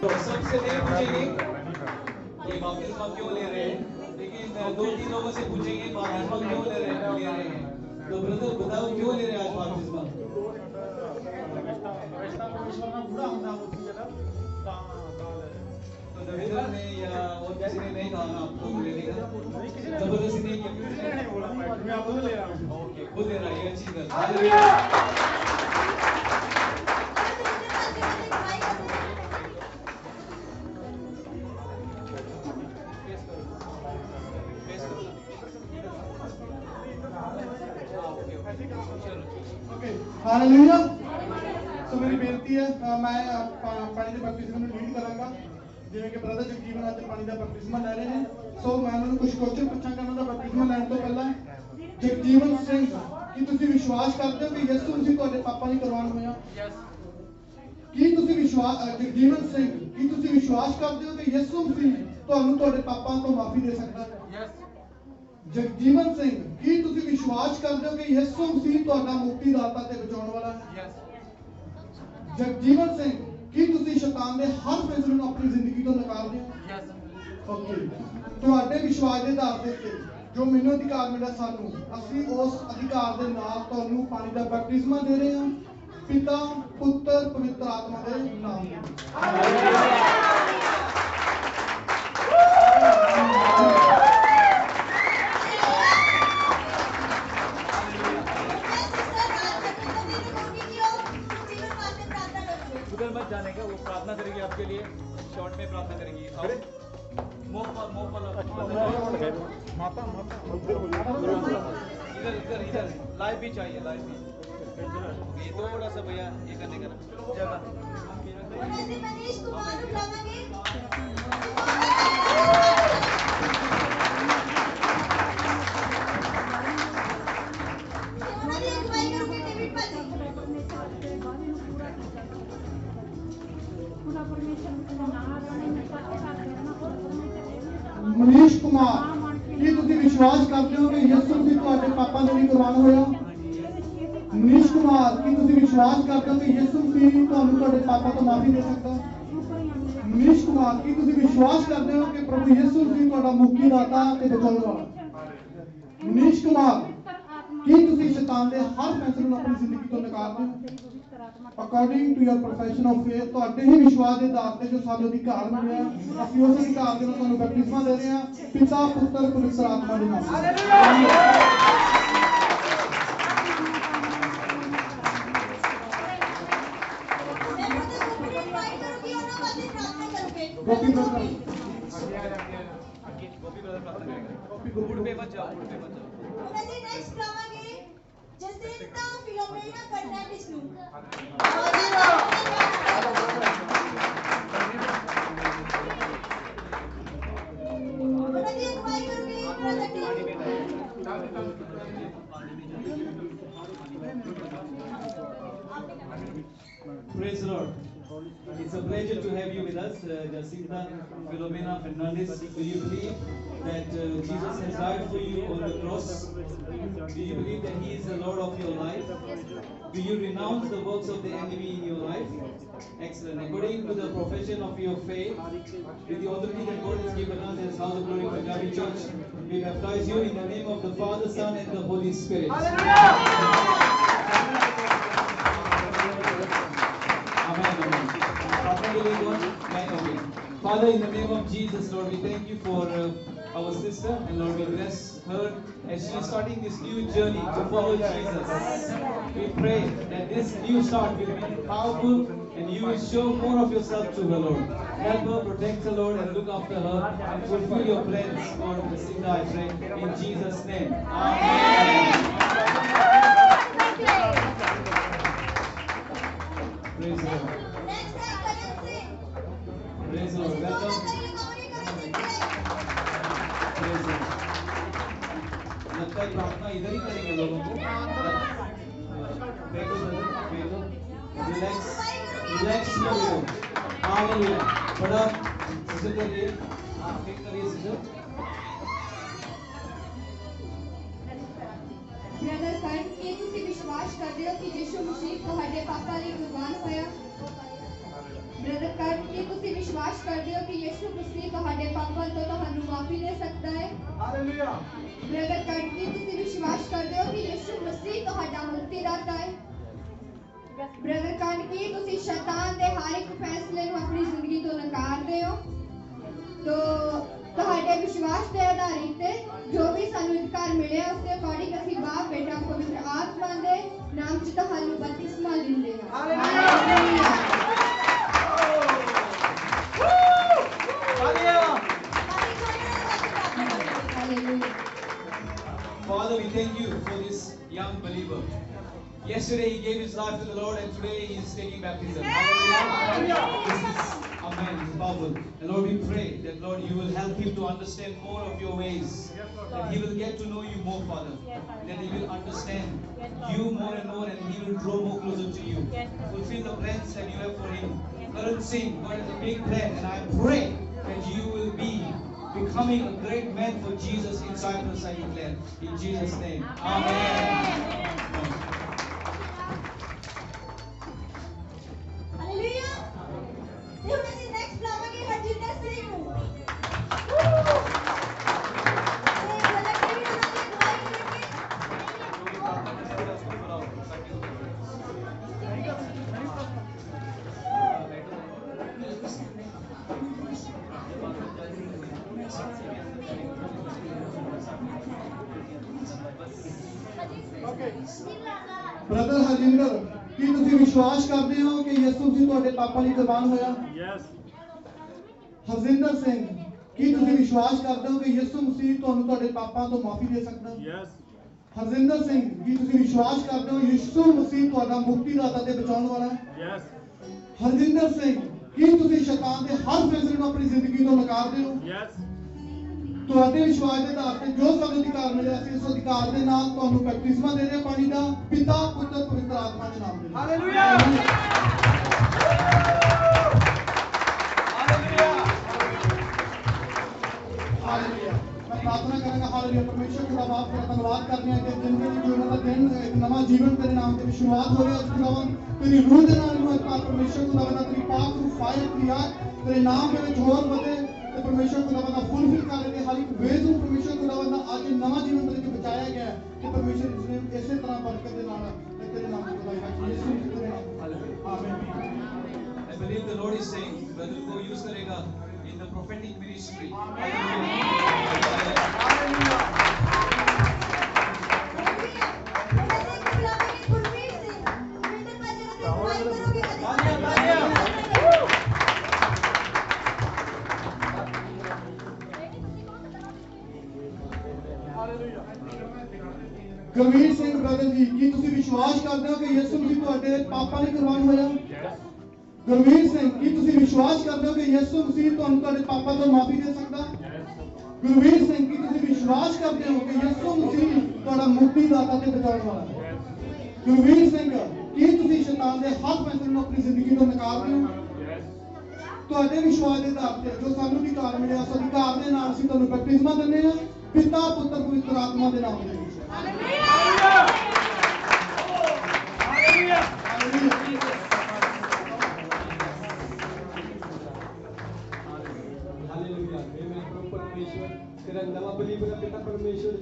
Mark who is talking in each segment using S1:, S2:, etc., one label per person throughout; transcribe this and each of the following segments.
S1: तो सबसे नहीं पूछेंगे कि बपतिस्मा क्यों ले रहे हैं, लेकिन 2-3 लोगों से पूछेंगे बपतिस्मा क्यों ले रहे हैं। तो ब्रदर बताओ क्यों ले रहे हैं आज बपतिस्मा? तो रविंद्र ने या और किसी ने नहीं कहा आपको लेने का? जबरदस्ती नहीं किया? खुद ले रहा है, ये अच्छी बात है।
S2: हालेलुया। सो मेरी बेनती है मैं पानी के बपतिस्मे ਨੂੰ ਲੀਡ ਕਰਾਂਗਾ ਜਿਵੇਂ ਕਿ ਬ੍ਰਦਰ ਜਗਜੀਵਨ ਅੱਜ ਪਾਣੀ ਦਾ ਬਪਤਿਸਮਾ ਲੈ ਰਹੇ ਨੇ। ਸੋ ਮੈਂ ਉਹਨਾਂ ਨੂੰ ਕੁਝ ਕੁਐਸਚਨ ਪੁੱਛਾਂਗਾ ਉਹਨਾਂ ਦਾ ਬਪਤਿਸਮਾ ਲੈਣ ਤੋਂ ਪਹਿਲਾਂ। ਜਗਜੀਵਨ ਸਿੰਘ, ਕੀ ਤੁਸੀਂ ਵਿਸ਼ਵਾਸ ਕਰਦੇ ਹੋ ਕਿ ਯਿਸੂ ਮਸੀਹ ਤੁਹਾਡੇ ਪਾਪਾਂ ਦੀ ਕੁਰਬਾਨ ਹੋਇਆ? ਕੀ ਤੁਸੀਂ ਜਗਜੀਵਨ ਸਿੰਘ, ਕੀ ਤੁਸੀਂ ਵਿਸ਼ਵਾਸ ਕਰਦੇ ਹੋ ਕਿ ਯਿਸੂ ਮਸੀਹ ਤੁਹਾਨੂੰ ਤੁਹਾਡੇ ਪਾਪਾਂ ਤੋਂ ਮਾਫੀ ਦੇ ਸਕਦਾ ਹੈ? ਜਗਜੀਵਨ ਸਿੰਘ, ਕੀ ਤੁਸੀਂ ਵਿਸ਼ਵਾਸ ਕਰਦੇ ਹੋ ਕਿ ਯਿਸੂ ਮਸੀਹ ਤੁਹਾਡਾ ਮੁਕਤੀ ਦਾਤਾ ਤੇ ਬਚਾਉਣ ਵਾਲਾ ਹੈ? ਜਗਜੀਵਨ ਸਿੰਘ, ਕੀ ਤੁਸੀਂ ਸ਼ੈਤਾਨ ਦੇ ਹਰ ਫੈਸਲੇ ਨੂੰ ਆਪਣੀ ਜ਼ਿੰਦਗੀ ਤੋਂ ਨਕਾਰਦੇ ਹੋ? ਓਕੇ। ਤੁਹਾਡੇ ਵਿਸ਼ਵਾਸ ਦੇ ਆਧਾਰ ਤੇ ਜੋ ਮੈਨੂੰ ਅਧਿਕਾਰ ਮਿਲਿਆ ਸਾਨੂੰ, ਅਸੀਂ ਉਸ ਅਧਿਕਾਰ ਦੇ ਨਾਲ ਤੁਹਾਨੂੰ ਪਾਣੀ ਦਾ ਬਪਤਿਸਮਾ ਦੇ ਰਹੇ ਹਾਂ, ਪਿਤਾ, ਪੁੱਤਰ, ਪਵਿੱਤਰ ਆਤਮਾ ਦੇ ਨਾਮ ਵਿੱਚ।
S1: उधर मत जाने का, वो प्रार्थना करेगी आपके लिए, शॉर्ट में प्रार्थना करेगी। इधर लाइव भी चाहिए, लाइव भी। ये थोड़ा सा भैया ये करने का ना जगह।
S2: मनीष कुमार, ਕੀ ਤੁਸੀਂ ਵਿਸ਼ਵਾਸ ਕਰਦੇ ਹੋ ਕਿ ਯਿਸੂ ਮਸੀਹ ਤੁਹਾਡੇ ਪਾਪਾਂ ਦੇ ਲਈ ਕੁਰਬਾਨ ਹੋਇਆ? ਮਨੀਸ਼ ਕੁਮਾਰ, ਕੀ ਤੁਸੀਂ ਵਿਸ਼ਵਾਸ ਕਰਦੇ ਹੋ ਕਿ ਯਿਸੂ ਮਸੀਹ ਤੁਹਾਨੂੰ ਤੁਹਾਡੇ ਪਾਪਾਂ ਤੋਂ ਮਾਫੀ ਦੇ ਸਕਦਾ ਹੈ? ਮਨੀਸ਼ ਕੁਮਾਰ, ਕੀ ਤੁਸੀਂ ਵਿਸ਼ਵਾਸ ਕਰਦੇ ਹੋ ਕਿ ਪ੍ਰਭੂ ਯਿਸੂ ਮਸੀਹ ਤੁਹਾਡਾ ਮੁਕਤੀ ਦਾਤਾ ਤੇ ਬਚਾਉਣ ਵਾਲਾ? ਮਨੀਸ਼ ਕੁਮਾਰ, ਕੀ ਤੁਸੀਂ ਸ਼ੈਤਾਨ ਦੇ ਹਰ ਫੈਸਲੇ ਨੂੰ ਆਪਣੀ ਜ਼ਿੰਦਗੀ ਤੋਂ ਨਕਾਰਦੇ ਹੋ? According to your profession of faith, ਤੁਹਾਡੇ ਹੀ ਵਿਸ਼ਵਾਸ ਦੇ ਆਧਾਰ ਤੇ ਜੋ ਸਾਨੂੰ ਅਧਿਕਾਰ ਮਿਲਿਆ, ਅਸੀਂ ਉਸ ਅਧਿਕਾਰ ਦੇ ਨਾਲ ਤੁਹਾਨੂੰ ਬਪਤਿਸਮਾ ਦੇ ਰਹੇ ਹਾਂ, ਪਿਤਾ, ਪੁੱਤਰ, ਪਵਿੱਤਰ ਆਤਮਾ ਦੇ ਨਾਮ ਵਿੱਚ। गोपी ब्रदर
S1: प्रार्थना करेंगे। वुड पे मत जाओ, वुड पे मत जाओ।
S3: जी नेक्स्ट गावांगे जसिंता फिलोमेना फर्नांडिस नु।
S1: Praise the Lord. It's a pleasure to have you with us, Jacinta Filomena Fernandez. Do you believe that Jesus has died for you on the cross? Do you believe that He is the Lord of your life? Do you renounce the works of the enemy in your life? Excellent. According to the profession of your faith, with the authority that God has given us as House of Glory Punjabi Church, we baptize you in the name of the Father, Son, and the Holy Spirit. Father, in the name of Jesus, Lord, we thank you for our sister, and Lord, we bless her as she is starting this new journey to follow Jesus. We pray that this new start will be powerful, and you will show more of yourself to her, Lord. Help her, protect her, Lord, and look after her, and fulfill your plans, Lord, Jacinta, I pray, in Jesus' name. Amen. Praise the Lord. Praise the Lord. Welcome. Praise the Lord. लगता है प्रार्थना इधर ही करेंगे लोगों को। बैठो बैठो, relax relax करो। हालेलुया। बड़ा सिजर करिए, आप टेक करिए सिजर।
S3: ब्रदर फर्न, ਕੀ ਤੁਸੀਂ ਵਿਸ਼ਵਾਸ ਕਰਦੇ ਹੋ ਕਿ ਯਿਸੂ ਮਸੀਹ ਤੁਹਾਡੇ ਪਾਪਾਂ ਲਈ ਕੁਰਬਾਨ ਹੋਇਆ?
S4: ਬ੍ਰਦਰ ਕਰਨ ਕੀ ਤੁਸੀਂ ਵਿਸ਼ਵਾਸ ਕਰਦੇ ਹੋ ਕਿ ਯਿਸੂ ਮਸੀਹ ਤੁਹਾਡੇ ਪਾਪਾਂ ਤੋਂ ਤੁਹਾਨੂੰ ਮਾਫੀ ਦੇ ਸਕਦਾ ਹੈ?
S2: ਹਾਲੇਲੂਇਆ।
S4: ਬ੍ਰਦਰ ਕਰਨ ਕੀ ਤੁਸੀਂ ਵਿਸ਼ਵਾਸ ਕਰਦੇ ਹੋ ਕਿ ਯਿਸੂ ਮਸੀਹ ਤੁਹਾਡਾ ਮੁਕਤੀਦਾਤਾ ਹੈ? ਬ੍ਰਦਰ ਕਰਨ ਕੀ ਤੁਸੀਂ ਸ਼ੈਤਾਨ ਦੇ ਹਰ ਇੱਕ ਫੈਸਲੇ ਨੂੰ ਆਪਣੀ ਜ਼ਿੰਦਗੀ ਤੋਂ ਨਕਾਰਦੇ ਹੋ? ਤੋ ਤੁਹਾਡੇ ਵਿਸ਼ਵਾਸ ਦੇ ਆਧਾਰਿਤ ਤੇ ਜੋ ਵੀ ਸਾਨੂੰ ਅਧਿਕਾਰ ਮਿਲਿਆ ਉਸ ਦੇ ਅਕੋਰਡਿੰਗ ਅਸੀਂ ਬਾਪ ਬੇਟਾ ਪਵਿੱਤਰ ਆਤਮਾ ਦੇ ਨਾਮ 'ਚ ਤੁਹਾਨੂੰ ਬਪਤਿਸਮਾ ਦਿੰਦੇ ਹਾਂ। Hallelujah.
S1: Father, we thank you for this young believer. Yesterday he gave his life to the Lord and today he is taking baptism. Hallelujah. This is, amen, it's powerful. And Lord, we pray that, Lord, you will help him to understand more of your ways. That he will get to know you more, Father. That he will understand you more and more and he will draw more closer to you. Fulfill the plans that you have for him. Karan Singh, God has a big plan and I pray that you will be becoming a great man for Jesus in Cyprus, I declare. In Jesus' name. Amen.
S3: Hallelujah. They will see next flower ki Harjinder Singh nu.
S2: Brother Harjinder, ਕੀ ਤੁਸੀਂ ਵਿਸ਼ਵਾਸ ਕਰਦੇ ਹੋ ਕਿ ਯਿਸੂ ਮਸੀਹ ਤੁਹਾਡੇ ਪਾਪਾਂ ਲਈ ਕੁਰਬਾਨ ਹੋਇਆ?
S5: ਯੈਸ।
S2: ਹਰਜਿੰਦਰ ਸਿੰਘ, ਕੀ ਤੁਸੀਂ ਵਿਸ਼ਵਾਸ ਕਰਦੇ ਹੋ ਕਿ ਯਿਸੂ ਮਸੀਹ ਤੁਹਾਨੂੰ ਤੁਹਾਡੇ ਪਾਪਾਂ ਤੋਂ ਮਾਫੀ ਦੇ ਸਕਦਾ ਹੈ?
S5: ਯੈਸ।
S2: ਹਰਜਿੰਦਰ ਸਿੰਘ, ਕੀ ਤੁਸੀਂ ਵਿਸ਼ਵਾਸ ਕਰਦੇ ਹੋ ਯਿਸੂ ਮਸੀਹ ਤੁਹਾਡਾ ਮੁਕਤੀਦਾਤਾ ਤੇ ਬਚਾਉਣ ਵਾਲਾ ਹੈ?
S5: ਯੈਸ।
S2: ਹਰਜਿੰਦਰ ਸਿੰਘ, ਕੀ ਤੁਸੀਂ ਸ਼ੈਤਾਨ ਦੇ ਹਰ ਫੈਸਲੇ ਨੂੰ ਆਪਣੀ ਜ਼ਿੰਦਗੀ ਤੋਂ ਨਕਾਰਦੇ ਹੋ?
S5: ਯੈਸ।
S2: ਤੁਹਾਡੇ ਵਿਸ਼ਵਾਸ ਦੇ ਆਧਾਰ ਤੇ ਜੋ ਸਾਨੂੰ ਅਧਿਕਾਰ ਮਿਲਿਆ ਸੀ ਉਸ ਅਧਿਕਾਰ ਦੇ ਨਾਲ ਤੁਹਾਨੂੰ ਬਪਤਿਸਮਾ ਦੇ ਰਹੇ ਪਾਣੀ ਦਾ, ਪਿਤਾ ਪੁੱਤਰ ਪਵਿੱਤਰ ਆਤਮਾ ਦੇ ਨਾਮ ਦੇ ਨਾਲ।
S1: Hallelujah.
S2: ਹਾਲੇਲੂਇਆ। ਮੈਂ ਪ੍ਰਾਰਥਨਾ ਕਰਾਂਗਾ, ਹਾਲੇਲੂਇਆ। ਪਰਮੇਸ਼ਰ ਖੁਦਾ ਬਾਪ ਤੇਰਾ ਧੰਨਵਾਦ ਕਰਦੇ ਹਾਂ ਕਿ ਜ਼ਿੰਦਗੀ ਦੀ ਜੀਵਨ ਦਾ ਦਿਨ, ਇੱਕ ਨਵਾਂ ਜੀਵਨ ਤੇਰੇ ਨਾਮ ਤੇ ਸ਼ੁਰੂਆਤ ਹੋ ਰਿਹਾ ਹੈ। ਖੁਦਾਵੰਦ ਤੇਰੀ ਰੂਹ ਦੇ ਨਾਲ ਨੂੰ ਪਰਮੇਸ਼ਰ ਖੁਦਾਵੰਦ ਤੇਰੀ ਪਾਕ ਨੂੰ ਫਾਇਰ ਦੀ ਆਗ ਤੇਰੇ ਨਾਮ ਦੇ ਵਿੱਚ ਹੋਰ ਵਧੇ ਤੇ ਪਰਮੇਸ਼ਰ ਖੁਦਾਵੰਦ ਦਾ ਫੁੱਲਫਿਲ ਕਰ ਕੇ ਹਰ ਇੱਕ ਵੇਦ ਨੂੰ ਪਰਮੇਸ਼ਰ ਖੁਦਾਵੰਦ ਦਾ ਅੱਜ ਨਵਾਂ ਜੀਵਨ ਦੇ ਵਿੱਚ ਬਚਾਇਆ ਗਿਆ ਹੈ ਤੇ ਪਰਮੇਸ਼ਰ ਇਸ ਨੇ ਇਸੇ ਤਰ੍ਹਾਂ ਬਰਕਤ ਦੇ ਨਾਲ ਤੇਰੇ ਨਾਮ ਦੀ ਖੁਦਾਈ ਹੈ ਯਿਸੂ ਮਸੀਹ ਦੇ ਨਾਮ। ਆਮੀਨ।
S1: I believe the Lord is saying, brother ko use karega in the prophetic ministry.
S2: Gurveer Singh brother ji, ਕੀ ਤੁਸੀਂ ਵਿਸ਼ਵਾਸ ਕਰਦੇ ਹੋ ਕਿ ਯਿਸੂ ਮਸੀਹ ਤੁਹਾਡੇ ਪਾਪਾਂ ਲਈ ਕੁਰਬਾਨ ਹੋਇਆ? ਗੁਰਵੀਰ ਸਿੰਘ, ਕੀ ਤੁਸੀਂ ਵਿਸ਼ਵਾਸ ਕਰਦੇ ਹੋ ਕਿ ਯਿਸੂ ਮਸੀਹ ਤੁਹਾਨੂੰ ਤੁਹਾਡੇ ਪਾਪਾਂ ਤੋਂ ਮਾਫੀ ਦੇ ਸਕਦਾ? ਗੁਰਵੀਰ ਸਿੰਘ, ਕੀ ਤੁਸੀਂ ਵਿਸ਼ਵਾਸ ਕਰਦੇ ਹੋ ਕਿ ਯਿਸੂ ਮਸੀਹ ਤੁਹਾਡਾ ਮੁਕਤੀਦਾਤਾ ਤੇ ਬਚਾਉਣ ਵਾਲਾ ਹੈ? ਗੁਰਵੀਰ ਸਿੰਘ, ਕੀ ਤੁਸੀਂ ਸ਼ੈਤਾਨ ਦੇ ਹਰ ਫੈਸਲੇ ਨੂੰ ਆਪਣੀ ਜ਼ਿੰਦਗੀ ਤੋਂ ਨਕਾਰਦੇ ਹੋ? ਤੁਹਾਡੇ ਵਿਸ਼ਵਾਸ ਦੇ ਆਧਾਰ ਤੇ ਜੋ ਸਾਨੂੰ ਅਧਿਕਾਰ ਮਿਲਿਆ ਉਸ ਅਧਿਕਾਰ ਦੇ ਨਾਲ ਅਸੀਂ ਤੁਹਾਨੂੰ ਬਪਤਿਸਮਾ ਦਿੰਦੇ ਹਾਂ, ਪਿਤਾ ਪੁੱਤਰ ਪਵਿੱਤਰ ਆਤਮਾ ਦੇ ਨਾਮ ਦੇ ਵਿੱਚ।
S6: तेरा नवा बलिवर पिता परमेश्वर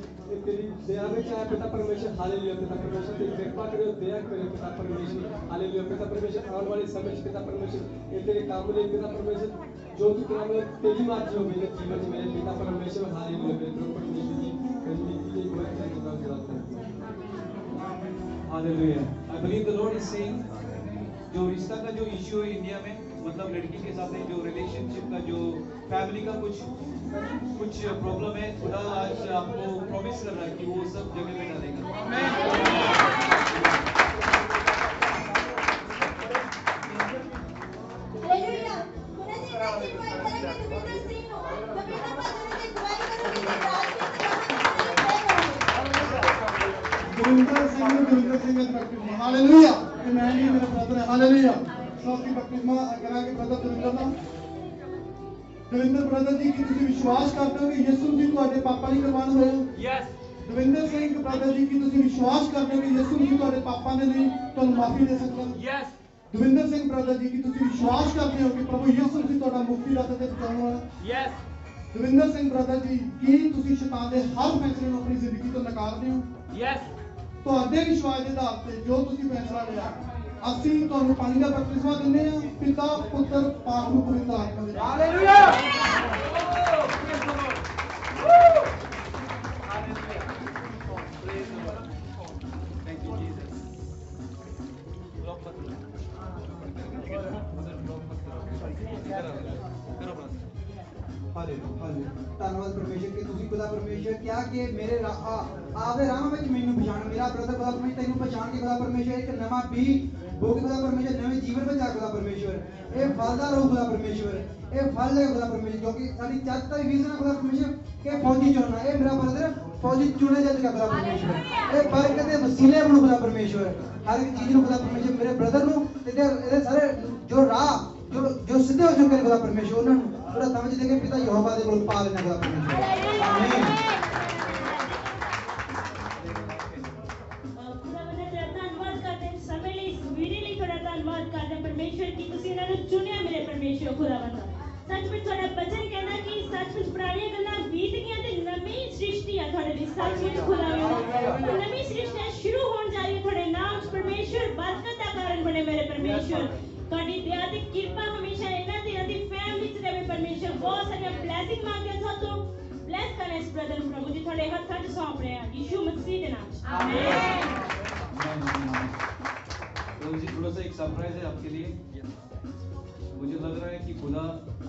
S6: तेरी दया में चाहे पिता परमेश्वर हालेलुया पिता परमेश्वर तेरी कृपा करे दया करे पिता परमेश्वर हालेलुया पिता परमेश्वर आने वाले समय पिता परमेश्वर ये तेरे काम में पिता परमेश्वर जो तू तेरा में तेरी मर्जी हो मेरे जीवन में पिता परमेश्वर हालेलुया पिता परमेश्वर जी मेरी की गोया करता
S1: Hallelujah. I believe the Lord is saying, जो रिश्ता का जो इश्यू है इंडिया में, मतलब लड़की के साथ जो रिलेशनशिप का जो फैमिली का कुछ प्रॉब्लम है, खुदा आज आपको प्रॉमिस कर रहा है कि वो सब जगह में डालेगा।
S3: हालेलुया। खुदा जी नेक्स्ट इनवाइट करेंगे दविंदर सिंह को। दविंदर पादरी से दुआई करोगे कि राज के
S2: गुरविंदर सिंह बपतिस्मा। हालेलुया। आमेन। ये मेरा ब्रदर है। हालेलुया। सबकी बपतिस्मा करांगे ब्रदर दविंदर ਦਾ। ਦਵਿੰਦਰ ਬ੍ਰਦਰ ਜੀ, ਕੀ ਤੁਸੀਂ ਵਿਸ਼ਵਾਸ ਕਰਦੇ ਹੋ ਕਿ ਯਿਸੂ ਮਸੀਹ ਤੁਹਾਡੇ ਪਾਪਾਂ ਲਈ ਕੁਰਬਾਨ ਹੋਇਆ?
S5: ਯੈਸ।
S2: ਦਵਿੰਦਰ ਸਿੰਘ ਬ੍ਰਦਰ ਜੀ, ਕੀ ਤੁਸੀਂ ਵਿਸ਼ਵਾਸ ਕਰਦੇ ਹੋ ਕਿ ਯਿਸੂ ਮਸੀਹ ਤੁਹਾਡੇ ਪਾਪਾਂ ਦੇ ਲਈ ਤੁਹਾਨੂੰ ਮਾਫੀ ਦੇ ਸਕਦਾ?
S5: ਯੈਸ।
S2: ਦਵਿੰਦਰ ਸਿੰਘ ਬ੍ਰਦਰ ਜੀ ਕੀ ਤੁਸੀਂ ਵਿਸ਼ਵਾਸ ਕਰਦੇ ਹੋ ਕਿ ਪ੍ਰਭੂ ਯਿਸੂ ਮਸੀਹ ਤੁਹਾਡਾ ਮੁਕਤੀਦਾਤਾ ਤੇ ਬਚਾਉਣ ਵਾਲਾ
S5: Yes.
S2: ਦਵਿੰਦਰ ਸਿੰਘ ਬ੍ਰਦਰ ਜੀ ਕੀ ਤੁਸੀਂ ਸ਼ੈਤਾਨ ਦੇ ਹਰ ਫੈਸਲੇ ਨੂੰ ਆਪਣੀ ਜ਼ਿੰਦਗੀ ਤੋਂ ਨਕਾਰਦੇ ਹੋ
S5: Yes.
S2: ਤੁਹਾਡੇ ਵਿਸ਼ਵਾਸ ਦੇ ਆਧਾਰ ਤੇ ਜੋ ਤੁਸੀਂ ਫੈਸਲਾ ਲਿਆ ਅਸੀਂ ਤੁਹਾਨੂੰ ਪਾਣੀ ਦਾ ਬਪਤਿਸਮਾ ਦਿੰਦੇ ਹਾਂ ਪਿਤਾ ਪੁੱਤਰ ਪਾਕ ਨੂੰ ਪਵਿੱਤਰ ਆਤਮਾ ਦੇ ਨਾਮ।
S5: Hallelujah. Oh, praise the Lord. Woo. Hallelujah. Praise the Lord. Thank you, Jesus. Block मत करो। उधर block मत करो। इधर आओ। करो बस।
S7: ਹਾਲੇਲੂਇਆ ਧੰਨਵਾਦ ਪਰਮੇਸ਼ਰ ਕਿ ਤੁਸੀਂ ਖੁਦਾ ਪਰਮੇਸ਼ਰ ਕਿਹਾ ਕਿ ਮੇਰੇ ਆਪਦੇ ਰਾਹ ਵਿੱਚ ਮੈਨੂੰ ਪਛਾਣ ਮੇਰਾ ਬ੍ਰਦਰ ਖੁਦਾ ਪਰਮੇਸ਼ਰ ਤੈਨੂੰ ਪਛਾਣ ਕੇ ਖੁਦਾ ਪਰਮੇਸ਼ਰ ਇੱਕ ਨਵਾਂ ਬੀ ਬੋ ਕੇ ਖੁਦਾ ਪਰਮੇਸ਼ਰ ਨਵੇਂ ਜੀਵਨ ਵਿੱਚ ਆ ਖੁਦਾ ਪਰਮੇਸ਼ਰ ਇਹ ਫਲਦਾਰ ਹੋ ਖੁਦਾ ਪਰਮੇਸ਼ਰ ਇਹ ਫਲ ਹੈ ਖੁਦਾ ਪਰਮੇਸ਼ਰ ਕਿਉਂਕਿ ਸਾਡੀ ਚਰਚ ਦਾ ਵਿਜ਼ਨ ਹੈ ਖੁਦਾ ਪਰਮੇਸ਼ਰ ਕਿ ਫੌਜੀ ਚੁਣਨਾ ਇਹ ਮੇਰਾ ਬ੍ਰਦਰ ਫੌਜੀ ਚੁਣੇ ਜਾ ਚੁੱਕਾ ਖੁਦਾ ਪਰਮੇਸ਼ਰ ਇਹ ਬਰਕਤ ਦੇ ਵਸੀਲੇ ਬਣੋ ਖੁਦਾ ਪਰਮੇਸ਼ਰ ਹਰ ਇੱਕ ਚੀਜ਼ ਨੂੰ ਖੁਦਾ ਪਰਮੇਸ਼ਰ ਮੇਰੇ ਬ੍ਰਦਰ ਨੂੰ ਤੇ ਇਹਦੇ ਸਾਰੇ ਜੋ ਰਾਹ ਜੋ ਸਿੱਧੇ ਹੋ ਚੁੱਕੇ ਨੇ ਖੁਦਾ ਪਰਮੇਸ਼ਰ ਉਹਨਾਂ ਨੂੰ थोड़ा समझ देंगे पिता यहोवा दे कोल पा लेना खुदा परमेश्वर आमीन
S8: खुदावंद तेरा धन्यवाद करते हैं समय ਲਈ ਇਸ ਵੀਡੀਓ ਲਈ ਤੁਹਾਡਾ ਧੰਨਵਾਦ ਕਰਦੇ ਹਾਂ ਪਰਮੇਸ਼ਰ ਕਿ ਤੁਸੀਂ ਇਹਨਾਂ ਨੂੰ ਚੁਣਿਆ ਮੇਰੇ ਪਰਮੇਸ਼ਰ ਖੁਦਾਵੰਦ ਸੱਚ ਵਿੱਚ ਤੁਹਾਡਾ ਬਚਨ ਕਹਿੰਦਾ ਕਿ ਸੱਚ ਵਿੱਚ ਪੁਰਾਣੀਆਂ ਗੱਲਾਂ ਬੀਤ ਗਈਆਂ ਤੇ ਨਵੀਂ ਸ੍ਰਿਸ਼ਟੀ ਆ ਤੁਹਾਡੇ ਲਈ ਸੱਚ ਵਿੱਚ ਖੁਦਾਵੰਦ ਨਵੀਂ ਸ੍ਰਿਸ਼ਟੀ ਸ਼ੁਰੂ ਹੋਣ ਜਾ ਰਹੀ ਹੈ ਤੁਹਾਡੇ ਨਾਮ ਚ ਪਰਮੇਸ਼ਰ ਬਰਕਤ ਦਾ ਕਾਰਨ ਬਣੇ ਮੇਰੇ ਪਰਮੇਸ਼ਰ ਤੁਹਾਡੀ ਦਇਆ ਤੇ ਕਿਰਪਾ ਹਮੇਸ਼ਾ ਇਹਨਾਂ ਤੇ ਅਤੇ ਫੈਮਿਲੀ ਚ ਰਹੇ ਪਰਮੇਸ਼ਰ ਬਹੁਤ ਸਾਰੀਆਂ ਬਲੇਸਿੰਗ ਮੰਗਦੇ ਹਾਂ ਤੁਹਾਨੂੰ ਬਲੈਸ ਕਰੇ ਇਸ ਬ੍ਰਦਰ ਨੂੰ ਪ੍ਰਭੂ ਜੀ ਤੁਹਾਡੇ ਹੱਥਾਂ 'ਚ ਸੌਂਪ ਰਹੇ ਹਾਂ यीशु मसीह के नाम से
S1: आमीन। तो जी थोड़ा सा एक सरप्राइज है आपके लिए मुझे लग रहा है कि खुदा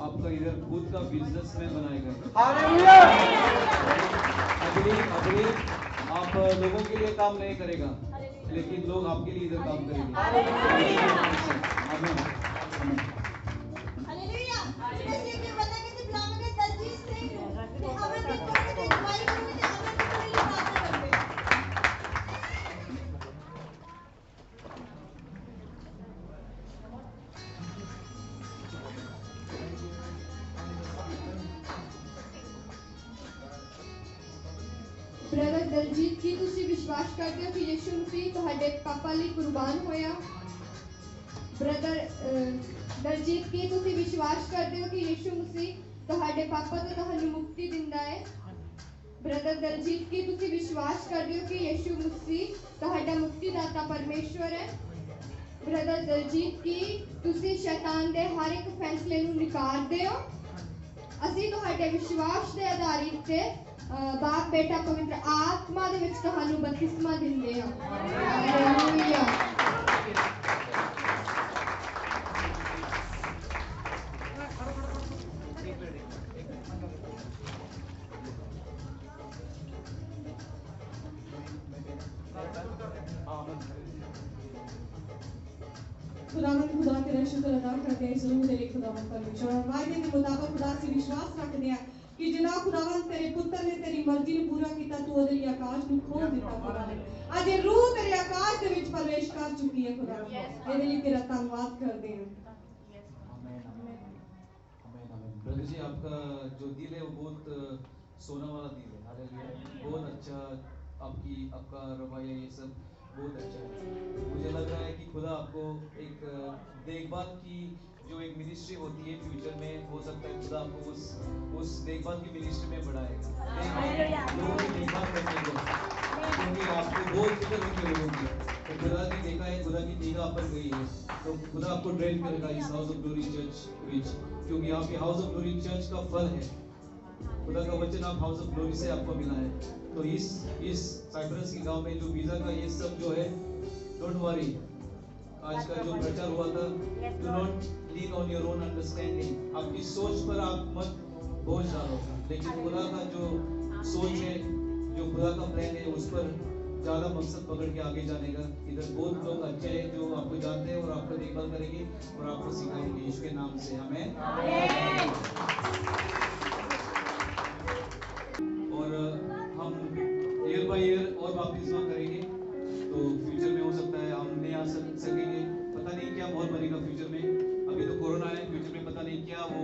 S1: आपका इधर खुद का बिजनेसमैन बनाएगा
S5: हालेलुया
S1: अभी आप लोगों के लिए काम नहीं करेगा लेकिन लोग आपके लिए इधर काम करेंगे आमीन।
S3: हालेलुया इसलिए कि बता के बुलावे के दलजीत सिंह ने अमर की कोने की अगुवाई करेंगे ते अमर की कोने लिए प्रार्थना करबे
S4: ਬ੍ਰਦਰ ਦਲਜੀਤ ਕੀ ਤੁਸੀਂ ਵਿਸ਼ਵਾਸ ਕਰਦੇ ਹੋ ਕਿ ਯਿਸੂ ਮਸੀਹ ਤੁਹਾਡੇ ਪਾਪਾ ਲਈ ਕੁਰਬਾਨ ਹੋਇਆ ਬ੍ਰਦਰ ਦਲਜੀਤ ਕੀ ਤੁਸੀਂ ਵਿਸ਼ਵਾਸ ਕਰਦੇ ਹੋ ਕਿ ਯਿਸੂ ਮਸੀਹ ਤੁਹਾਡੇ ਪਾਪਾ ਤੋਂ ਤੁਹਾਨੂੰ ਮੁਕਤੀ ਦਿੰਦਾ ਹੈ ਬ੍ਰਦਰ ਦਲਜੀਤ ਕੀ ਤੁਸੀਂ ਵਿਸ਼ਵਾਸ ਕਰਦੇ ਹੋ ਕਿ ਯਿਸੂ ਮਸੀਹ ਤੁਹਾਡਾ ਮੁਕਤੀਦਾਤਾ ਪਰਮੇਸ਼ਵਰ ਹੈ ਬ੍ਰਦਰ ਦਲਜੀਤ ਕੀ ਤੁਸੀਂ ਸ਼ੈਤਾਨ ਦੇ ਹਰ ਇੱਕ ਫੈਸਲੇ ਨੂੰ ਨਕਾਰਦੇ ਹੋ ਅਸੀਂ ਤੁਹਾਡੇ ਵਿਸ਼ਵਾਸ ਦੇ ਆਧਾਰਿਤ ਤੇ ਬਾਪ ਬੇਟਾ ਪਵਿੱਤਰ ਆਤਮਾ ਦੇ ਵਿੱਚ ਤੁਹਾਨੂੰ ਬਪਤਿਸਮਾ ਦਿੰਦੇ ਹਾਂ ਹਾਲੇਲੂਇਆ
S9: खुदावंद खुदा तेरा शुक्र अदा करते हैं जरूर तेरे खुदावंद परमेश्वर और वायदे के मुताबिक खुदा से विश्वास रखते हैं कि जिना खुदावंद तेरे पुत्र ने तेरी मर्जी ਨੂੰ ਪੂਰਾ ਕੀਤਾ ਤੂੰ ਉਹਦੇ ਲਈ ਆਕਾਸ਼ ਨੂੰ ਖੋਲ ਦਿੱਤਾ ਖੁਦਾ ਨੇ ਅੱਜ ਇਹ ਰੂਹ ਤੇਰੇ ਆਕਾਸ਼ ਦੇ ਵਿੱਚ ਪ੍ਰਵੇਸ਼ ਕਰ ਚੁੱਕੀ ਹੈ ਖੁਦਾ ਇਹਦੇ ਲਈ ਤੇਰਾ ਧੰਨਵਾਦ ਕਰਦੇ ਹਾਂ
S1: ब्रदर जी आपका जो दिल है वो बहुत सोना वाला दिल है हालेलुया बहुत अच्छा आपका रवैया ये सब बहुत अच्छा है मुझे लग रहा है कि खुदा आपको एक देखभाल की जो एक मिनिस्ट्री होती है फ्यूचर में हो सकता है खुदा आपको उस देखभाल की मिनिस्ट्री में बढ़ाएगा लोगों की देखभाल करने को क्योंकि आपको बहुत फिक्र होती है लोगों की तो खुदा ने देखा है खुदा की निगाह पर गई है तो खुदा आपको ट्रेन करेगा इस हाउस ऑफ ग्लोरी चर्च विच क्योंकि आपके हाउस ऑफ ग्लोरी चर्च का फल है खुदा का वचन आप हाउस ऑफ ग्लोरी से आपको मिला है तो इस साइप्रस के गांव में जो वीजा का ये सब जो है डोंट वरी आज का जो प्रचार हुआ था do not lean on your own understanding आपकी सोच पर आप मत बोझ डालो लेकिन खुदा का जो सोच है जो खुदा का प्लान है उस पर ज्यादा मकसद पकड़ के आगे जाने का इधर बहुत लोग अच्छे हैं जो आपको जानते हैं और आपका देखभाल करेंगे और आपको सिखाएंगे यीशु के नाम से आमीन और हम ईयर बाय ईयर और बपतिस्मा करेंगे तो फ्यूचर में हो सकता है हम नहीं आ सकेंगे पता नहीं क्या माहौल बनेगा फ्यूचर में अभी तो कोरोना है फ्यूचर में पता नहीं क्या वो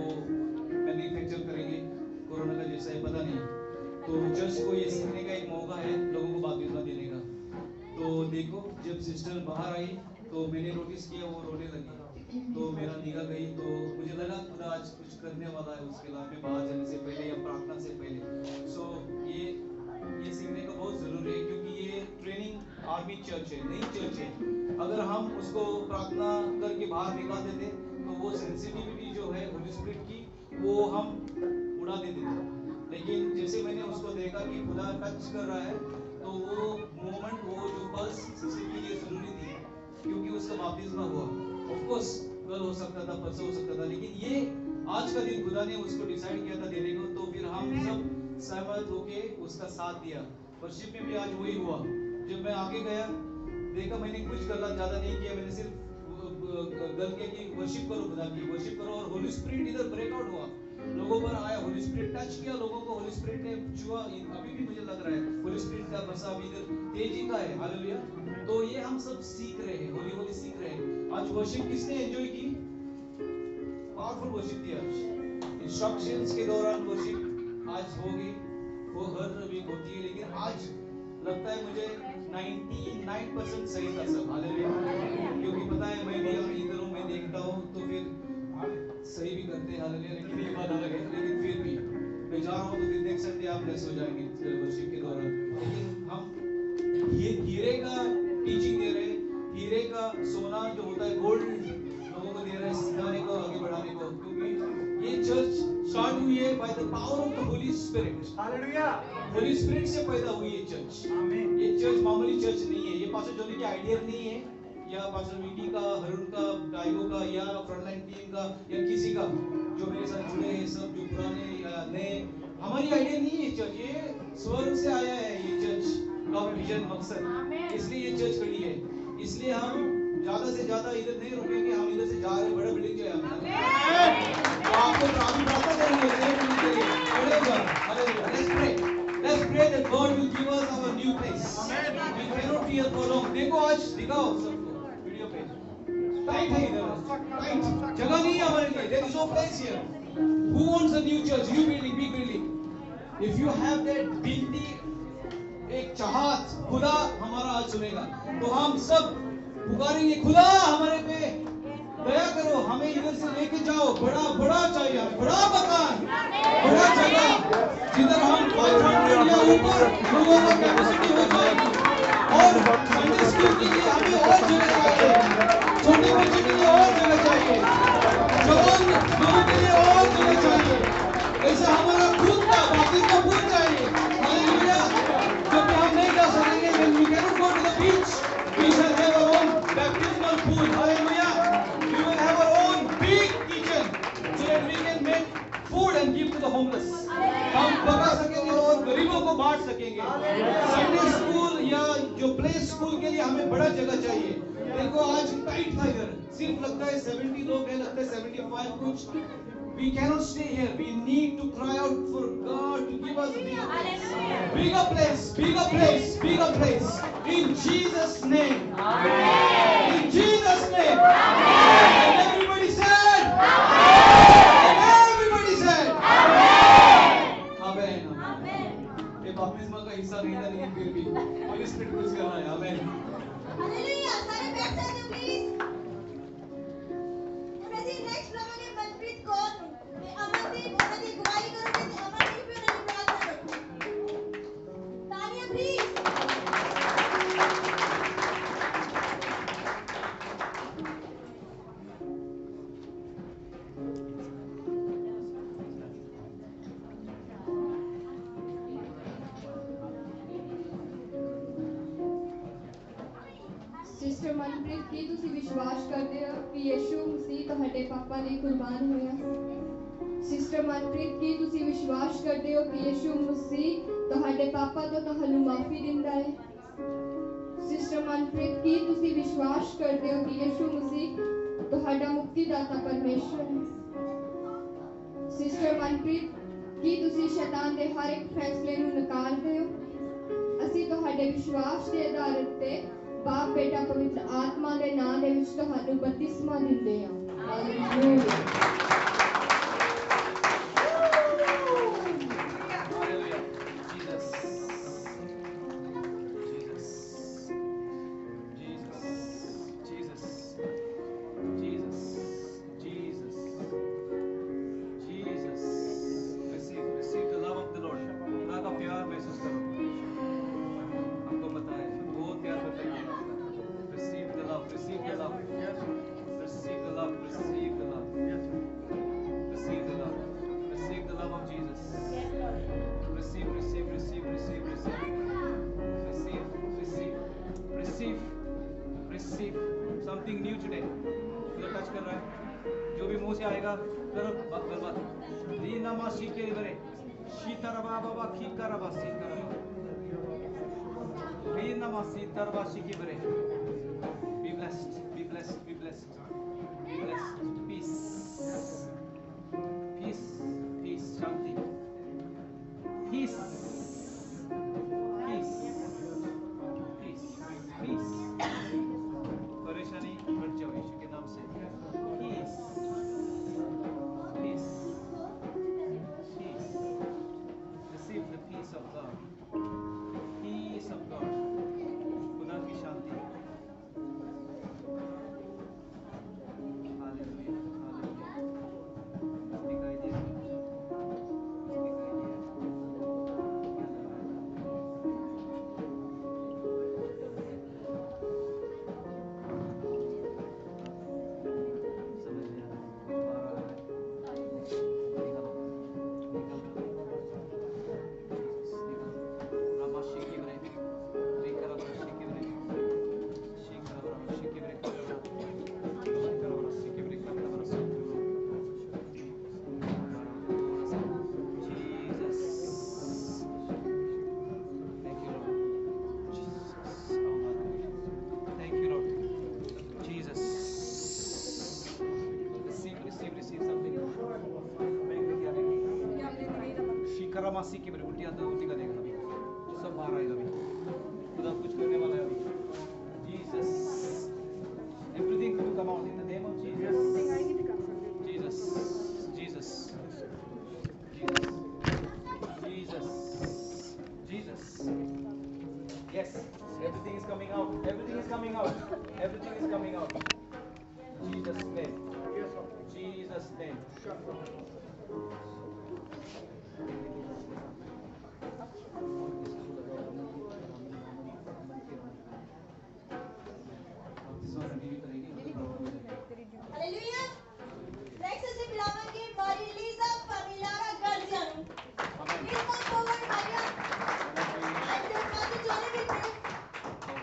S1: मैन्युफैक्चर करेंगे कोरोना का जैसा है पता नहीं तो चर्च को ये सीखने का एक मौका है लोगों को बपतिस्मा देने का तो देखो जब सिस्टर बाहर आई तो मैंने नोटिस किया वो रोने लगी, तो मेरा निगाह गई, तो मुझे लगा खुदा आज कुछ करने वाला है उसके लाइफ में बाहर जाने से पहले या प्रार्थना से पहले। सो ये सीखने का बहुत जरूरी है, क्योंकि ये ट्रेनिंग आर्मी चर्च है, नई चर्च है। अगर हम उसको प्रार्थना करके बाहर निकाल देते तो वो सेंसिटिविटी जो है होली स्पिरिट की वो हम उड़ा देते थे। लेकिन जैसे मैंने उसको देखा कि खुदा टच कर रहा है, तो वो मोमेंट, वो जो पल्स किसी के लिए जरूरी थी, क्योंकि उसका बपतिस्मा हुआ। ऑफ कोर्स कल हो सकता था, परसों हो सकता था, लेकिन ये आज का दिन खुदा ने उसको डिसाइड किया था देने को, तो फिर हम सब सहमत होके उसका साथ दिया। वर्शिप में भी आज वही हुआ। जब मैं आगे गया, देखा मैंने कुछ गलत ज्यादा नहीं किया, मैंने सिर्फ गल के कि वर्शिप करो, खुदा की वर्शिप करो, और होली स्पिरिट इधर ब्रेकआउट हुआ, लोगों पर आया, होली स्पिरिट टच किया लोगों को, होली स्पिरिट ने छुआ। अभी भी मुझे लग रहा है होली स्पिरिट का बरसाव इधर तेजी का है। हालेलुया। तो ये हम सब सीख रहे हैं, होली होली सीख रहे हैं। आज वर्शिप किसने एंजॉय की? पावरफुल वर्शिप थी आज। इंस्ट्रक्शंस के दौरान वर्शिप आज होगी, वो हर वीक होती है, लेकिन आज लगता है मुझे 99% सही था सब। हालेलुया। क्योंकि पता है मैं भी इधर हूँ, मैं देखता हूँ, तो फिर सही भी करते हैं। हालेलुया। लेकिन ये बात अलग है, लेकिन फिर भी मैं जा रहा हूँ, तो फिर देख सकते हैं आप ब्लेस हो जाएंगे वर्शिप के दौरान। लेकिन हम ये हीरे का टीचिंग दे रहे हैं, हीरे का सोना जो होता है, गोल्ड लोगों को दे रहे हैं सिखाने को, आगे बढ़ाने को, क्योंकि ये चर्च स्टार्ट हुई है by the power of the Holi spirit. Hallelujah. Holi spirit से पैदा हुई है चर्च। आमीन। ये चर्च मामूली चर्च नहीं है, ये पास्टर जोनी की आइडिया नहीं है, या पास्टर विकी का, हरुण का, टाइगो का, या फ्रंटलाइन टीम का, या किसी का जो मेरे साथ जुड़े हैं, सब जो पुराने या नए, हमारी आइडिया नहीं है चर्च, ये स्वर्ग से आया है ये चर्च का विजन, मकसद। इसलिए ये चर्च खड़ी है। इसलिए हम ज्यादा से ज्यादा इधर नहीं रुकेंगे, हम इधर से जा रहे हैं, बड़ा बिल्डिंग जो है तो आपको प्रार्थना करेंगे नए बिल्डिंग के लिए, बड़े घर। Hallelujah. Let's pray that God will give us our new place. We cannot be here for long. देखो आज दिखाओ सबको वीडियो पे, टाइट है इधर, टाइट जगह नहीं है हमारे लिए। There is no place here. Who wants a new church, new building, big building? If you have that दिल एक चाहत, खुदा हमारा आज सुनेगा, तो हम सब पुकारेंगे, खुदा हमारे पे दया करो, हमें इधर से लेके जाओ, बड़ा बड़ा चाहिए हमें, बड़ा मकान, बड़ा जगह, जिधर हम 500 या ऊपर लोगों का कैपेसिटी हो जाएगी। और संडे स्कूल के लिए हमें और जगह चाहिए, छोटे बच्चे के लिए और जगह चाहिए, जवान लोगों के लिए और जगह चाहिए। ऐसा हमारा खुद का बपतिस्मा पूल चाहिए। हालेलुया। जब हम नहीं जा सकेंगे, when we cannot go to the beach, we shall have our own baptismal pool. Hallelujah. We will have our own big kitchen so that we can make food and give to the homeless. हम पका सकेंगे और गरीबों को बांट सकेंगे। Sunday school या जो प्ले स्कूल के लिए हमें बड़ा जगह चाहिए। देखो आज टाइट था इधर, सिर्फ लगता है 70 लोग हैं, लगता है 75 कुछ। We cannot stay here. We need to cry out for God to give us a bigger place. Bigger place, bigger place, bigger place. In Jesus' name. Amen. In Jesus' name. Amen. And everybody said. Amen. And everybody said. Amen. Amen. Amen. ये बपतिस्मा का हिस्सा नहीं था, लेकिन फिर भी Holi spirit कुछ कर रहा है। आमेन।
S3: हालेलुया। सारे बैठ सकते हैं प्लीज। नेक्स्ट रहोगे मनप्रीत कौर, अमनदीप, उन्होंने गवाही करोगे, अमनदीप भी उन्होंने प्रार्थना करोगे। तालियां प्लीज।
S4: सिस्टर मनप्रीत, ਕੀ ਤੁਸੀਂ ਵਿਸ਼ਵਾਸ ਕਰਦੇ ਹੋ ਕਿ ਯਿਸੂ ਮਸੀਹ ਤੁਹਾਡੇ ਪਾਪਾ ਲਈ ਕੁਰਬਾਨ ਹੋਇਆ? ਸਿਸਟਰ ਮਨਪ੍ਰੀਤ, ਕੀ ਤੁਸੀਂ ਵਿਸ਼ਵਾਸ ਕਰਦੇ ਹੋ ਕਿ ਯਿਸੂ ਮਸੀਹ ਤੁਹਾਡੇ ਪਾਪਾ ਤੋਂ ਤੁਹਾਨੂੰ ਮਾਫੀ ਦਿੰਦਾ ਹੈ? ਸਿਸਟਰ ਮਨਪ੍ਰੀਤ, ਕੀ ਤੁਸੀਂ ਵਿਸ਼ਵਾਸ ਕਰਦੇ ਹੋ ਕਿ ਯਿਸੂ ਮਸੀਹ ਤੁਹਾਡਾ ਮੁਕਤੀਦਾਤਾ ਪਰਮੇਸ਼ਰ ਹੈ? ਸਿਸਟਰ ਮਨਪ੍ਰੀਤ, ਕੀ ਤੁਸੀਂ ਸ਼ੈਤਾਨ ਦੇ ਹਰ ਇੱਕ ਫੈਸਲੇ ਨੂੰ ਨਕਾਰਦੇ ਹੋ? ਅਸੀਂ ਤੁਹਾਡੇ ਵਿਸ਼ਵਾਸ ਦੇ ਆਧਾਰ ਤੇ बाप बेटा पवित्र आत्मा के नाम दे विच तुहानू बपतिस्मा दिंदे हां। Hallelujah.
S1: Hallelujah. Jesus. Jesus. Jesus. Jesus.
S5: receive something new today. खुदा टच कर रहा है, जो भी मुंह से आएगा करो बर्बाद। रीना मासी के बरे शीता रबा बाबा खीका रबा सीका रबा रीना मासी तरबा शी के बरे। Be blessed, be blessed, be blessed, be blessed. Peace, peace, peace, shanti, peace, peace, peace, peace. परेशानी हट जाओ यीशु के नाम से। Peace, peace, peace. Receive the peace of God. Peace of God. खुदा की शांति। Hallelujah, hallelujah. दिखाई दिया, दिखाई दिया। समझ में आ रहा है, कुछ बाहर आ रहा है। निकलो, निकलो, निकलो। रामाशी की बरे, रिकरा बराशी की बरे, शिकरा बराशी की बरे, शिकरा बराशी की बरे, शिकरा बराशी की बरे। Jesus. Thank you, Lord. Jesus. Thank you, Lord. Jesus. Receive something. मैं लेके आ रही। शिकरा मासी की बरे उल्टी अंदर उल्टी का देगा अभी। सब बाहर आएगा अभी। खुदा कुछ करने वाला है अभी। Jesus. Everything will come out in the name of Jesus. Jesus. Jesus. Jesus. Jesus. Yes. Everything is coming out. Everything is coming out. Everything is coming out. Jesus' name. Jesus' name.
S3: Hallelujah. Next ਅਸੀਂ ਬੁਲਾਵਾਂਗੇ ਮਾਰੀ Lisa ਫਾਮਿਲਾਰਾ ਗਰਜ਼ੀਆ ਨੂੰ। Please come forward, Maria. And Mother Johnny will pray.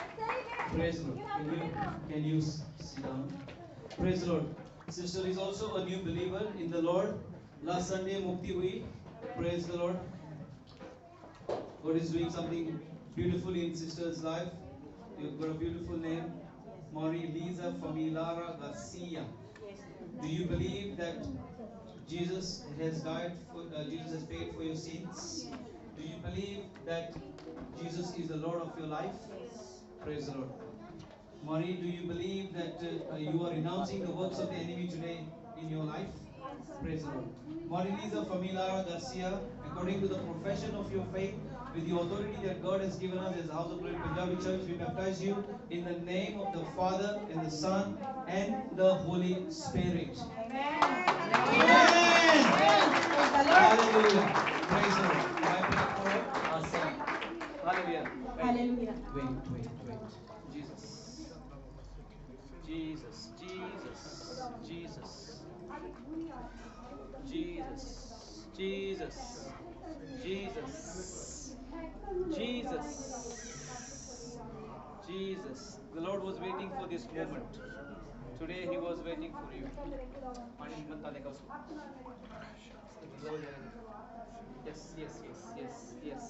S3: And Sari,
S1: Praise the
S3: you have
S1: Lord.
S3: to
S1: Can you sit down? Praise the Lord. Sister is also a new believer in the Lord. Last Sunday mukti hui. Praise the Lord. God is doing something beautiful in sister's life. You've got a beautiful name, Marie Lisa Familara Garcia. Do you believe that Jesus has died for, Jesus has paid for your sins? Do you believe that Jesus is the Lord of your life? Praise the Lord. Marie, do you believe that you are renouncing the works of the enemy today in your life? Praise the Lord. Marie Lisa Familara Garcia, according to the profession of your faith, with the authority that God has given us as House of Glory Punjabi Church, we baptize you in the name of the Father and the Son and the Holy Spirit. Amen. Hallelujah. Praise the Lord. Can I pray for our son? Hallelujah.
S8: Hallelujah.
S1: Wait. Jesus. Jesus. Jesus. Jesus. Jesus. Jesus. Jesus. Jesus. Jesus. The Lord was waiting for this moment. Today He was waiting for you. Yes.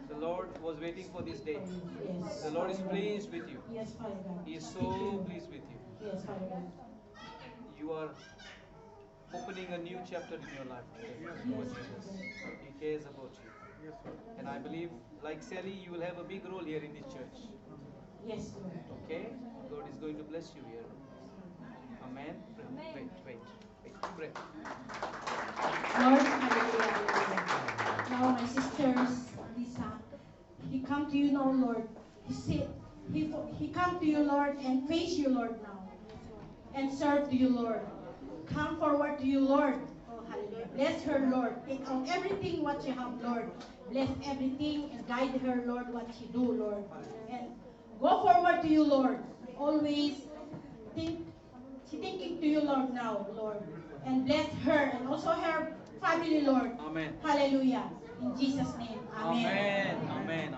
S1: The Lord was waiting for this day.
S10: Yes.
S1: The Lord is pleased with you.
S10: Yes, Father God.
S1: He is so pleased with you.
S10: Yes, Father God.
S1: You are opening a new chapter in your life today. For Jesus. He cares about you. And I believe, like Sally, you will have a big role here in this church.
S10: Yes, Lord.
S1: Okay? God is going to bless you here. Amen. Wait. Pray.
S10: Lord, hallelujah. Now my sisters, Lisa, he come to you now, Lord. He come to you, Lord, and face you, Lord, now. And serve to you, Lord. Come forward to you, Lord. Oh, hallelujah. Bless her, Lord. Take out everything what you have, Lord. Bless everything and guide her, Lord, what she do, Lord. And go forward to you, Lord. Always thinking to you, Lord, now, Lord. And bless her and also her family, Lord.
S1: Amen.
S10: Hallelujah. In Jesus' name. Amen.
S1: Amen.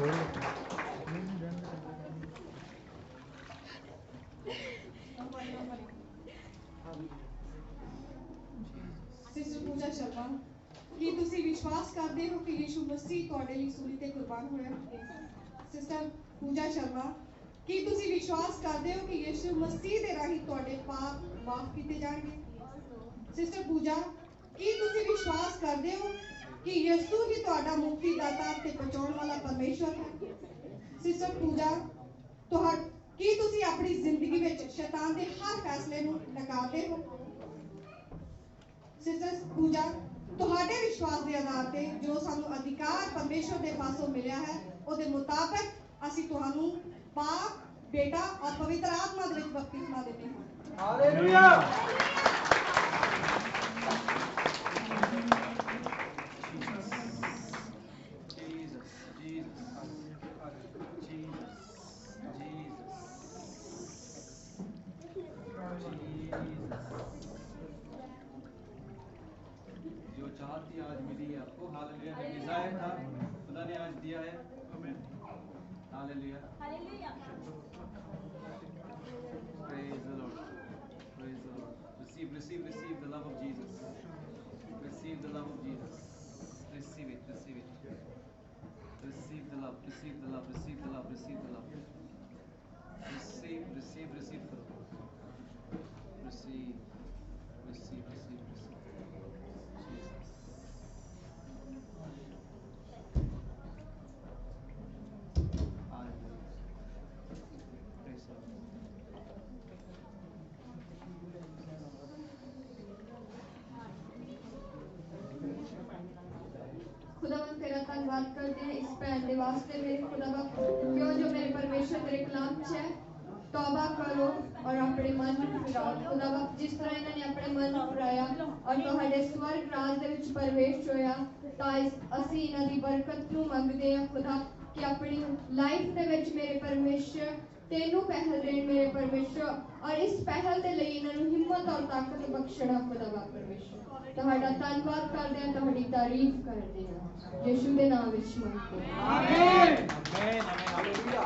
S9: Sister Pooja Sharma, ਕੀ ਤੁਸੀਂ ਵਿਸ਼ਵਾਸ ਕਰਦੇ ਹੋ ਕਿ ਯਿਸੂ ਮਸੀਹ ਤੁਹਾਡੇ ਲਈ ਸੂਲੀ ਤੇ ਕੁਰਬਾਨ ਹੋਇਆ? ਸਿਸਟਰ ਪੂਜਾ ਸ਼ਰਮਾ, ਕੀ ਤੁਸੀਂ ਵਿਸ਼ਵਾਸ ਕਰਦੇ ਹੋ ਕਿ ਯਿਸੂ ਮਸੀਹ ਦੇ ਰਾਹੀਂ ਤੁਹਾਡੇ ਪਾਪ ਮਾਫ ਕੀਤੇ ਜਾਣਗੇ? ਸਿਸਟਰ ਪੂਜਾ, ਕੀ ਤੁਸੀਂ ਵਿਸ਼ਵਾਸ ਕਰਦੇ ਹੋ ਕਿ ਯਿਸੂ ਹੀ ਤੁਹਾਡਾ ਮੁਕਤੀਦਾਤਾ ਤੇ ਬਚਾਉਣ ਵਾਲਾ ਪਰਮੇਸ਼ਵਰ ਹੈ? ਸਿਸਟਰ ਪੂਜਾ, ਕੀ ਤੁਸੀਂ ਆਪਣੀ ਜ਼ਿੰਦਗੀ ਵਿੱਚ ਸ਼ੈਤਾਨ ਦੇ ਹਰ ਫੈਸਲੇ ਨੂੰ ਨਕਾਰਦੇ ਹੋ? ਸਿਸਟਰ ਪੂਜਾ, ਤੁਹਾਡੇ ਵਿਸ਼ਵਾਸ ਦੇ ਆਧਾਰ ਤੇ ਜੋ ਸਾਨੂੰ ਅਧਿਕਾਰ ਪਰਮੇਸ਼ਵਰ ਦੇ ਪਾਸੋਂ ਮਿਲਿਆ ਹੈ ਉਹਦੇ ਮੁਤਾਬਕ ਅਸੀਂ ਤੁਹਾਨੂੰ ਬਾਪ, ਬੇਟਾ ਔਰ ਪਵਿੱਤਰ ਆਤਮਾ ਦੇ ਵਿੱਚ ਬਪਤਿਸਮਾ ਦਿੰਦੇ ਹਾਂ।
S5: ਹਾਲੇਲੂਇਆ।
S1: जो चाहत थी आज मिली है आपको। हालेलुया। डिजायर था खुदा ने आज दिया है। Hallelujah. Praise the Lord. Praise the Lord. Receive the love of Jesus. Receive the love of Jesus. Receive it. Receive the love. Receive the love. Receive the love. Receive the love. Receive करो। Receive.
S4: खुदावंद तेरा धन्यवाद करते हैं इस भैन के वास्ते मेरे खुदावा, क्यों जो मेरे परमेश्वर तेरे खिलाफ है। तौबा करो और अपने मन को फिराओ खुदावा, जिस तरह इन्होंने अपने मन को फिराया और तुहाडे स्वर्ग राज दे विच प्रवेश होया, तां असीं इन्हां दी बरकत नूं मंगदे हां खुदा कि अपनी लाइफ दे विच मेरे परमेश्वर तेनू पहल देन मेरे परमेश्वर, और इस पहल दे लई इन्हां नूं हिम्मत और ताकत बख्शना खुदावा परमेश्वर। तुहाडा धन्यवाद करदे हां, तुहाडी तारीफ करदे हां, यीशु दे नाम विच मंगदे हां, आमीन।
S5: हालेलुया।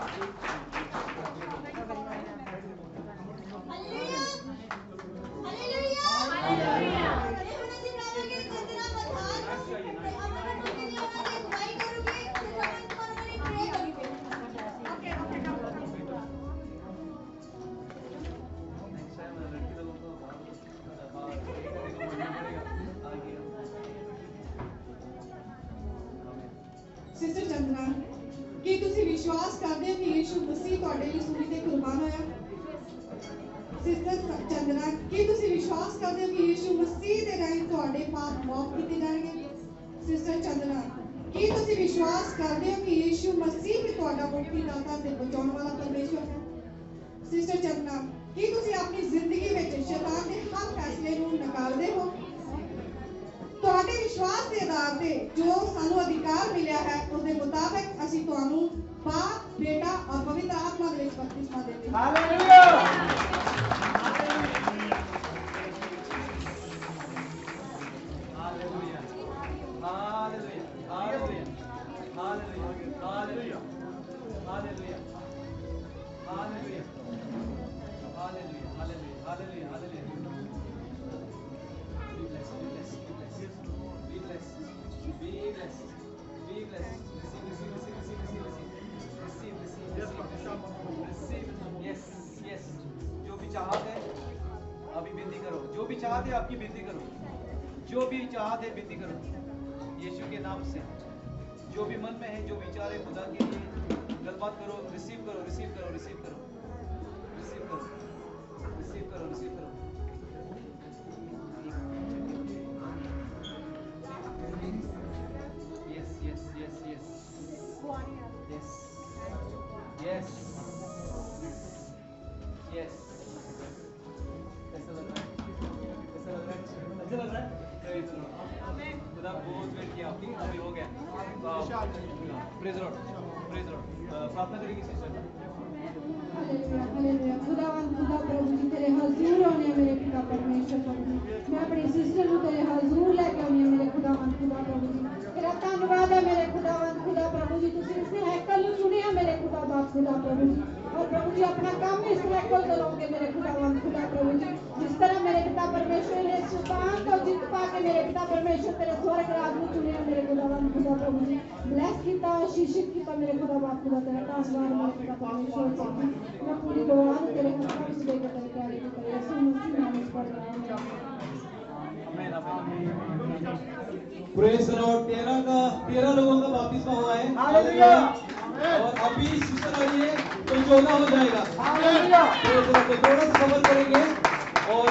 S9: सिस्टर चंद्रा, ਕੀ ਤੁਸੀਂ ਵਿਸ਼ਵਾਸ ਕਰਦੇ ਹੋ ਕਿ ਯਿਸੂ ਮਸੀਹ ਤੁਹਾਡੇ ਲਈ ਸੂਲੀ ਤੇ ਕੁਰਬਾਨ ਹੋਇਆ? ਸਿਸਟਰ ਚੰਦਨਾ, ਕੀ ਤੁਸੀਂ ਵਿਸ਼ਵਾਸ ਕਰਦੇ ਹੋ ਕਿ ਯਿਸੂ ਮਸੀਹ ਦੇ ਰਾਹੀਂ ਤੁਹਾਡੇ ਪਾਪ ਮਾਫ ਕੀਤੇ ਜਾਣਗੇ? ਸਿਸਟਰ ਚੰਦਨਾ, ਕੀ ਤੁਸੀਂ ਵਿਸ਼ਵਾਸ ਕਰਦੇ ਹੋ ਕਿ ਯਿਸੂ ਮਸੀਹ ਹੀ ਤੁਹਾਡਾ ਮੁਕਤੀਦਾਤਾ ਤੇ ਬਚਾਉਣ ਵਾਲਾ ਪਰਮੇਸ਼ਵਰ ਹੈ? ਸਿਸਟਰ ਚੰਦਨਾ, ਕੀ ਤੁਸੀਂ ਆਪਣੀ ਜ਼ਿੰਦਗੀ ਵਿੱਚ ਸ਼ੈਤਾਨ ਦੇ ਹਰ ਫੈਸਲੇ ਨੂੰ ਨਕਾਰਦੇ ਹੋ? ਤੁਹਾਡੇ ਵਿਸ਼ਵਾਸ ਦੇ ਆਧਾਰ ਤੇ ਜੋ ਸਾਨੂੰ ਅਧਿਕਾਰ ਮਿਲਿਆ ਹੈ ਉਸ ਦੇ ਮੁਤਾਬਕ ਅਸੀਂ ਤੁਹਾਨੂੰ ਬਾਪ, ਬੇਟਾ ਔਰ ਪਵਿੱਤਰ ਆਤਮਾ ਦੇ ਵਿੱਚ ਬਪਤਿਸਮਾ ਦਿੰਦੇ ਹਾਂ।
S5: Hallelujah.
S1: Hallelujah. Hallelujah. Hallelujah. Hallelujah. Hallelujah. Hallelujah. Hallelujah. Hallelujah. Hallelujah. Hallelujah. Hallelujah. Be blessed. Be blessed. Be blessed. Be blessed. Receive. Yes. Yes. जो भी चाहत है अभी विनती करो। जो भी चाहत है आपकी विनती करो। जो भी चाहत है विनती करो यीशु के नाम से। जो भी मन में है, जो विचार है खुदा के लिए गलबात करो। रिसीव करो। रिसीव करो। रिसीव करो। रिसीव करो। रिसीव करो। रिसीव करो। Yes, yes, yes, yes. Yes. Yes. Yes. कैसा लग रहा है? कैसा लग रहा है? अच्छा लग रहा है? Praise the Lord. खुदा बहुत वेट किया आपकी, अभी हो गया। Praise the Lord. प्रार्थना करेगी सिस्टर।
S9: Hallelujah hallelujah. खुदावंद खुदा प्रभु जी तेरे हजूर होने मेरे पिता परमेश्वर प्रभु जी, मैं अपनी सिस्टर को तेरे हजूर लेके आनी है मेरे खुदावंद खुदा प्रभु जी। तेरा धन्यवाद है मेरे खुदावंद खुदा प्रभु जी, तुसी इसने हैकल ਨੂੰ चुनिया मेरे खुदा बाप खुदा प्रभु जी, और प्रभु जी अपना काम इस हैकल से लोगे मेरे खुदावंद खुदा प्रभु जी। जिस तरह मेरे पिता परमेश्वर ने शैतान को जीत पाके मेरे पिता परमेश्वर तेरे स्वर्ग राज में चुनिया मेरे खुदावंद खुदा प्रभु जी, ब्लेस कीता आशीषित कीता मेरे खुदा बाप खुदा तेरा धन्यवाद मेरे पिता परमेश्वर प्रभु। मैं पूरी दुआ तेरे हाथों में देकर तेरे प्यारे को तेरे यीशु मसीह नाम में पढ़ रहा हूं।
S1: Praise the Lord. 13 लोगों का बपतिस्मा हुआ है। हालेलुया। और अभी सिस्टर आई है तो 14 हो जाएगा। हालेलुया। तो थोड़ा सा सबर करेंगे और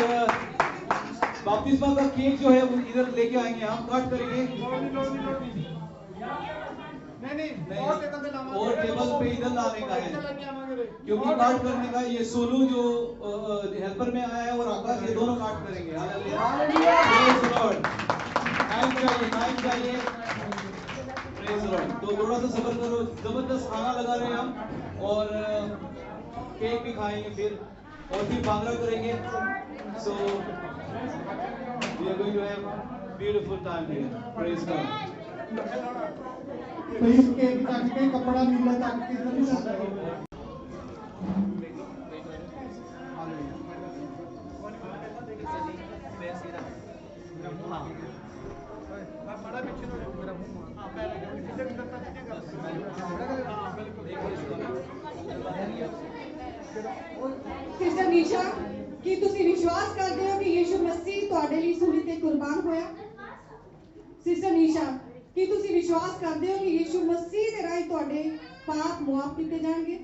S1: बपतिस्मा का केक जो है वो इधर लेके आएंगे, हम काट करेंगे। नहीं और टेबल पे इधर लाने का है, क्योंकि काट करने का ये सोनू जो हेल्पर में आया है और आकाश, ये दोनों काट करेंगे। Hallelujah. Praise the lord. Knife चाहिए। Praise the lord. तो थोड़ा सा सब्र करो, जबरदस्त खाना लगा रहे हैं हम, और केक भी खाएंगे फिर बांग्ला करेंगे। So we are going to have beautiful time here. Praise God.
S2: तो इसके तक के कपड़ा नीला तक के इधर ही जाता है।
S9: सिस्टर नीशा, ਕੀ ਤੁਸੀਂ ਵਿਸ਼ਵਾਸ ਕਰਦੇ ਹੋ ਕਿ ਯੀਸ਼ੂ ਮਸੀਹ ਤੁਹਾਡੇ ਲਈ ਸੂਲੀ ਤੇ ਕੁਰਬਾਨ ਹੋਇਆ? ਸਿਸਟਰ ਨੀਸ਼ਾ, ਕੀ ਤੁਸੀਂ ਵਿਸ਼ਵਾਸ ਕਰਦੇ ਹੋ ਕਿ ਯੀਸ਼ੂ ਮਸੀਹ ਦੇ ਰਾਹੀਂ ਤੁਹਾਡੇ ਪਾਪ ਮੁਆਫ ਕੀਤੇ ਜਾਣਗੇ?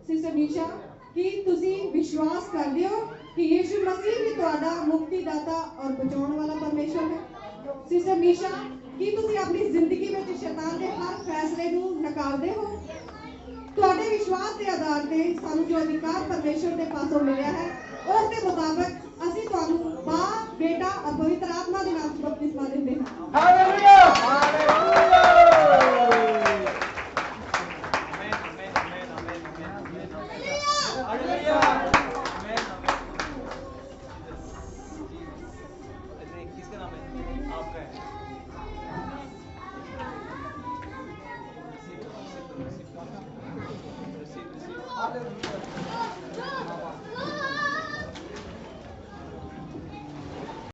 S9: ਸਿਸਟਰ ਨੀਸ਼ਾ, ਕੀ ਤੁਸੀਂ ਵਿਸ਼ਵਾਸ ਕਰਦੇ ਹੋ ਕਿ ਯੀਸ਼ੂ ਮਸੀਹ ਵੀ ਤੁਹਾਡਾ ਮੁਕਤੀਦਾਤਾ ਔਰ ਬਚਾਉਣ ਵਾਲਾ ਪਰਮੇਸ਼ਰ ਹੈ? ਸਿਸਟਰ ਨੀਸ਼ਾ, ਕੀ ਤੁਸੀਂ ਆਪਣੀ ਜ਼ਿੰਦਗੀ ਵਿੱਚ ਸ਼ੈਤਾਨ ਦੇ ਹਰ ਫੈਸਲੇ ਨੂੰ ਨਕਾਰਦੇ ਹੋ? ਤੁਹਾਡੇ ਵਿਸ਼ਵਾਸ ਦੇ ਆਧਾਰ ਤੇ ਸਾਨੂੰ ਜੋ ਅਧਿਕਾਰ ਪਰਮੇਸ਼ਰ ਦੇ ਪਾਸੋਂ ਮਿਲਿਆ ਹੈ, ਉਸ ਦੇ ਮੁਤਾਬਕ ਅਸੀਂ ਤੁਹਾਨੂੰ ਬਾਪ, ਬੇਟਾ ਔਰ ਪਵਿੱਤਰ ਆਤਮਾ ਦੇ ਨਾਮ 'ਚ ਬਪਤਿਸਮਾ ਦਿੰਦੇ ਹਾਂ।
S5: ਹਾਲੇਲੂਇਆ। ਹਾਲੇਲੂਇਆ।
S1: किसका नाम है? आपका है।
S5: हालेलुया।